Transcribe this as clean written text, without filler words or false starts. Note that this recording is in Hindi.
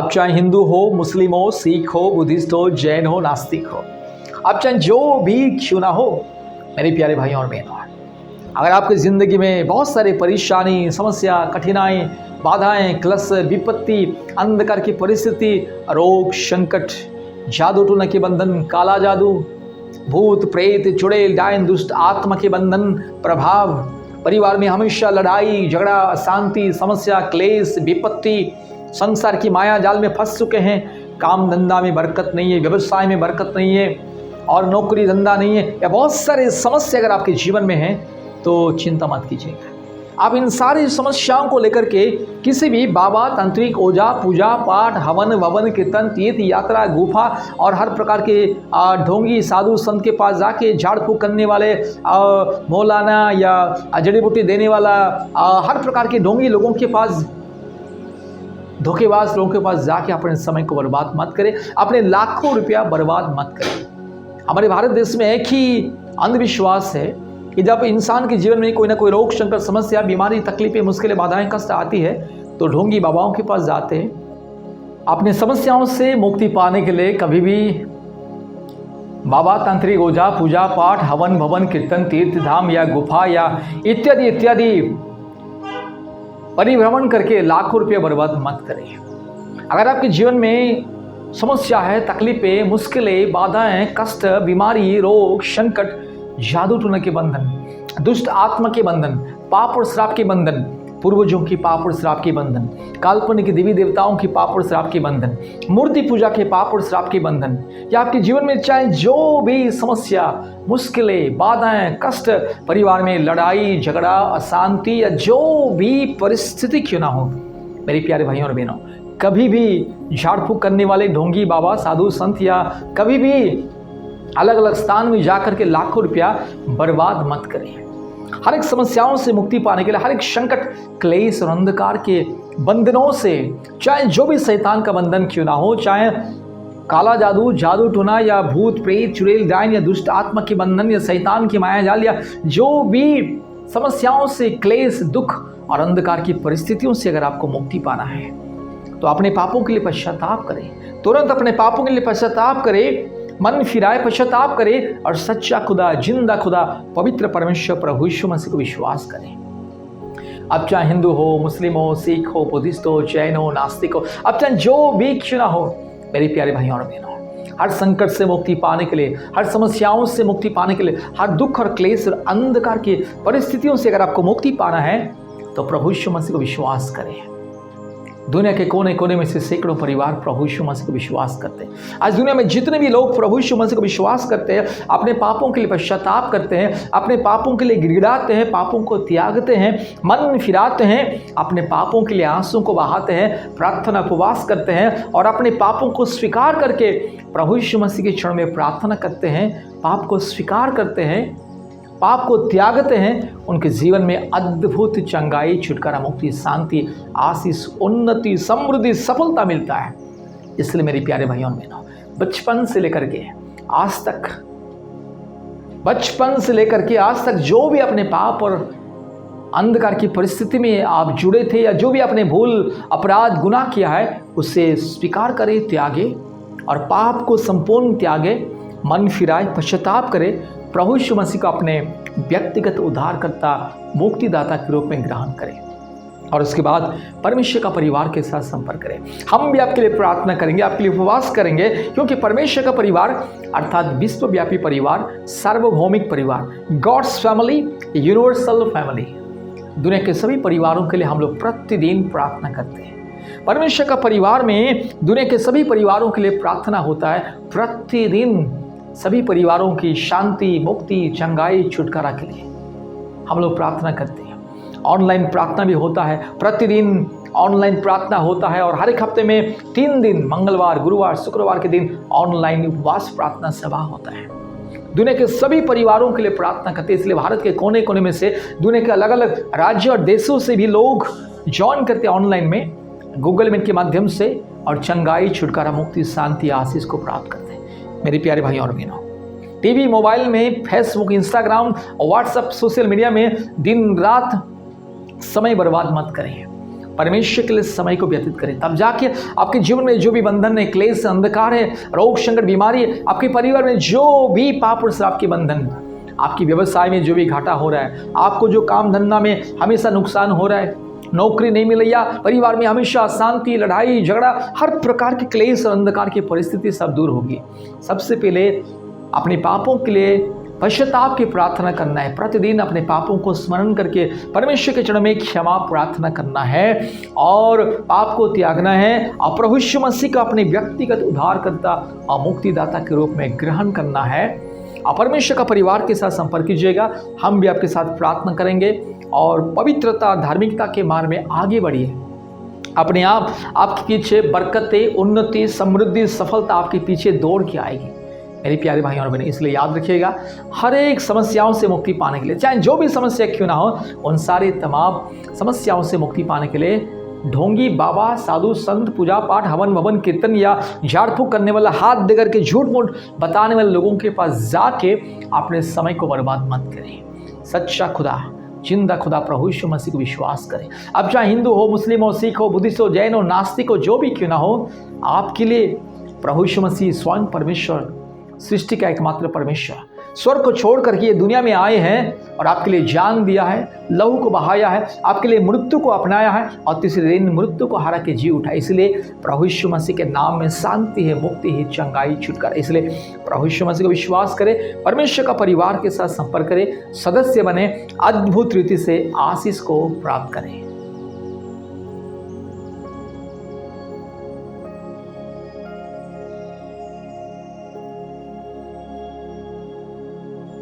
आप चाहे हिंदू हो, मुस्लिम हो, सिख हो, बुद्धिस्ट हो, जैन हो, नास्तिक हो, आप चाहे जो भी क्यों ना हो, मेरे प्यारे भाइयों और बहनों, अगर आपकी ज़िंदगी में बहुत सारी परेशानी, समस्या, कठिनाई, बाधाएं, क्लस, विपत्ति, अंधकार की परिस्थिति, रोग, संकट, जादू टोना के बंधन, काला जादू, भूत, प्रेत, चुड़ैल, डायन, दुष्ट आत्मा के बंधन, प्रभाव, परिवार में हमेशा लड़ाई, झगड़ा, अशांति, समस्या, क्लेश, विपत्ति, संसार की माया जाल में फंस चुके हैं, काम धंधा में बरकत नहीं है, व्यवसाय में बरकत नहीं है और नौकरी धंधा नहीं है, या बहुत सारे समस्या अगर आपके जीवन में है तो चिंता मत कीजिएगा। आप इन सारी समस्याओं को लेकर के किसी भी बाबा, तांत्रिक, ओझा, पूजा पाठ, हवन ववन, कीर्तन, तीर्थ यात्रा, गुफा और हर प्रकार के ढोंगी साधु संत के पास जाके झाड़ फूक करने वाले मौलाना या जड़ी बूटी देने वाला हर प्रकार के ढोंगी लोगों के पास, धोखेबाज लोगों के पास जाके अपने समय को बर्बाद मत करें, अपने लाखों रुपया बर्बाद मत करें। हमारे भारत देश में एक ही अंधविश्वास है कि जब इंसान के जीवन में कोई ना कोई रोग, संकट, समस्या, बीमारी, तकलीफें, मुश्किलें, बाधाएं, कष्ट आती है तो ढोंगी बाबाओं के पास जाते हैं। अपने समस्याओं से मुक्ति पाने के लिए कभी भी बाबा, तांत्रिक, ओझा, पूजा पाठ, हवन भवन, कीर्तन, तीर्थ धाम या गुफा या इत्यादि इत्यादि परिभ्रमण करके लाखों रुपये बर्बाद मत करें। अगर आपके जीवन में समस्या है, तकलीफें, मुश्किलें, बाधाएं, कष्ट, बीमारी, रोग, संकट, जादू टोना के बंधन, दुष्ट आत्मा के बंधन, पाप और श्राप के बंधन, पूर्वजों की पाप और श्राप के बंधन, काल्पनिक देवी देवताओं की पाप और श्राप के बंधन, मूर्ति पूजा के पाप और श्राप के बंधन, या आपके जीवन में चाहे जो भी समस्या, मुश्किलें, बाधाएं, कष्ट, परिवार में लड़ाई झगड़ा, अशांति या जो भी परिस्थिति क्यों ना हो, मेरे प्यारे भाइयों और बहनों, कभी भी झाड़ फूक करने वाले ढोंगी बाबा, साधु संत या कभी भी अलग अलग स्थान में जाकर के लाखों रुपया बर्बाद मत करें। हर एक समस्याओं से मुक्ति पाने के लिए, हर एक संकट, क्लेश और अंधकार के बंधनों से, चाहे जो भी शैतान का बंधन क्यों ना हो, चाहे काला जादू, जादू टोना या भूत प्रेत, चुड़ैल, डायन या दुष्ट आत्मा के बंधन या शैतान की माया जाल या जो भी समस्याओं से, क्लेश, दुख और अंधकार की परिस्थितियों से अगर आपको मुक्ति पाना है तो अपने पापों के लिए पश्चाताप करें, तुरंत अपने पापों के लिए पश्चाताप करें, मन फिराए, पश्चाताप करे और सच्चा खुदा, जिंदा खुदा, पवित्र परमेश्वर प्रभु यीशु मसीह को विश्वास करें। अब चाहे हिंदू हो, मुस्लिम हो, सिख हो, बुद्धिस्ट हो, जैन हो, नास्तिक हो, अब चाहे जो भी क्यों ना हो, मेरे प्यारे भाइयों और बहनों, हर संकट से मुक्ति पाने के लिए, हर समस्याओं से मुक्ति पाने के लिए, हर दुख और क्लेश और अंधकार की परिस्थितियों से अगर आपको मुक्ति पाना है तो प्रभु यीशु मसीह को विश्वास करें। दुनिया के कोने कोने में से सैकड़ों परिवार प्रभु यीशु मसीह को विश्वास करते हैं। आज दुनिया में जितने भी लोग प्रभु यीशु मसीह को विश्वास करते हैं, अपने पापों के लिए पश्चाताप करते हैं, अपने पापों के लिए गिड़गिड़ाते हैं, पापों को त्यागते हैं, मन फिराते हैं, अपने पापों के लिए आंसू को बहाते हैं, प्रार्थना उपवास करते हैं और अपने पापों को स्वीकार करके प्रभु यीशु मसीह के चरण में प्रार्थना करते हैं, पाप को स्वीकार करते हैं, पाप को त्यागते हैं, उनके जीवन में अद्भुत चंगाई, छुटकारा, मुक्ति, शांति, आशीष, उन्नति, समृद्धि, सफलता मिलता है। इसलिए मेरे प्यारे भाइयों और बहनों, बचपन से लेकर के आज तक जो भी अपने पाप और अंधकार की परिस्थिति में आप जुड़े थे या जो भी अपने भूल, अपराध, गुनाह किया है, उसे स्वीकार करें, त्यागे और पाप को संपूर्ण त्यागे, मन फिराए, पश्चाताप करे, प्रभु यीशु मसीह को अपने व्यक्तिगत उद्धारकर्ता, मुक्तिदाता के रूप में ग्रहण करें और उसके बाद परमेश्वर का परिवार के साथ संपर्क करें। हम भी आपके लिए प्रार्थना करेंगे, आपके लिए उपवास करेंगे, क्योंकि परमेश्वर का परिवार अर्थात विश्वव्यापी परिवार, सार्वभौमिक परिवार, गॉड्स फैमिली, यूनिवर्सल फैमिली, दुनिया के सभी परिवारों के लिए हम लोग प्रतिदिन प्रार्थना करते हैं। परमेश्वर का परिवार में दुनिया के सभी परिवारों के लिए प्रार्थना होता है। प्रतिदिन सभी परिवारों की शांति, मुक्ति, चंगाई, छुटकारा के लिए हम लोग प्रार्थना करते हैं। ऑनलाइन प्रार्थना भी होता है, प्रतिदिन ऑनलाइन प्रार्थना होता है और हर एक हफ्ते में 3 दिन, मंगलवार, गुरुवार, शुक्रवार के दिन ऑनलाइन उपवास प्रार्थना सभा होता है। दुनिया के सभी परिवारों के लिए प्रार्थना करते हैं। इसलिए भारत के कोने कोने में से, दुनिया के अलग अलग राज्यों और देशों से भी लोग ज्वाइन करते हैं ऑनलाइन में, गूगल मीट के माध्यम से और चंगाई, छुटकारा, मुक्ति, शांति, आशीष को प्राप्त करते हैं। मेरे प्यारे भाइयों और बहनों, टीवी, मोबाइल में, फेसबुक, इंस्टाग्राम और व्हाट्सएप सोशल मीडिया में दिन रात समय बर्बाद मत करें। परमेश्वर के लिए समय को व्यतीत करें, तब जाके आपके जीवन में जो भी बंधन है, क्लेश, अंधकार है, रोग, संकट, बीमारी है, आपके परिवार में जो भी पाप और श्राप के बंधन, आपकी व्यवसाय में जो भी घाटा हो रहा है, आपको जो काम धंधा में हमेशा नुकसान हो रहा है, नौकरी नहीं मिल रही, परिवार में हमेशा अशांति, लड़ाई झगड़ा, हर प्रकार के क्लेश और अंधकार की परिस्थिति सब दूर होगी। सबसे पहले अपने पापों के लिए पश्चाताप की प्रार्थना करना है। प्रतिदिन अपने पापों को स्मरण करके परमेश्वर के चरणों में क्षमा प्रार्थना करना है और पाप को त्यागना है और प्रभु यीशु मसीह का अपने व्यक्तिगत उद्धारकर्ता और मुक्तिदाता के रूप में ग्रहण करना है। और परमेश्वर का परिवार के साथ संपर्क कीजिएगा, हम भी आपके साथ प्रार्थना करेंगे और पवित्रता, धार्मिकता के मार्ग में आगे बढ़िए। अपने आप आपके पीछे बरकतें, उन्नति, समृद्धि, सफलता आपके पीछे दौड़ के आएगी मेरे प्यारे भाई और बहन। इसलिए याद रखिएगा, हर एक समस्याओं से मुक्ति पाने के लिए, चाहे जो भी समस्या क्यों ना हो, उन सारे तमाम समस्याओं से मुक्ति पाने के लिए ढोंगी, बाबा, साधु, संत, पूजा पाठ, हवन भवन, कीर्तन या झाड़ फूक करने वाला, हाथ देकर के झूठ मूठ बताने वाले लोगों के पास जाके अपने समय को बर्बाद मत करें। सच्चा खुदा, जिंदा खुदा प्रभु यीशु मसीह को विश्वास करें। अब चाहे हिंदू हो, मुस्लिम हो, सिख हो, बुद्धिस्ट हो, जैन हो, नास्तिक हो, जो भी क्यों ना हो, आपके लिए प्रभु यीशु मसीह स्वयं परमेश्वर, सृष्टि का एकमात्र परमेश्वर, स्वर्ग को छोड़ करके ये दुनिया में आए हैं और आपके लिए जान दिया है, लहू को बहाया है, आपके लिए मृत्यु को अपनाया है और तीसरे दिन मृत्यु को हरा के जी उठा। इसलिए प्रभु यीशु मसीह के नाम में शांति है, मुक्ति है, चंगाई, छुटकारा। इसलिए प्रभु यीशु मसीह को विश्वास करें, परमेश्वर का परिवार के साथ संपर्क करें, सदस्य बने, अद्भुत रीति से आशीष को प्राप्त करें।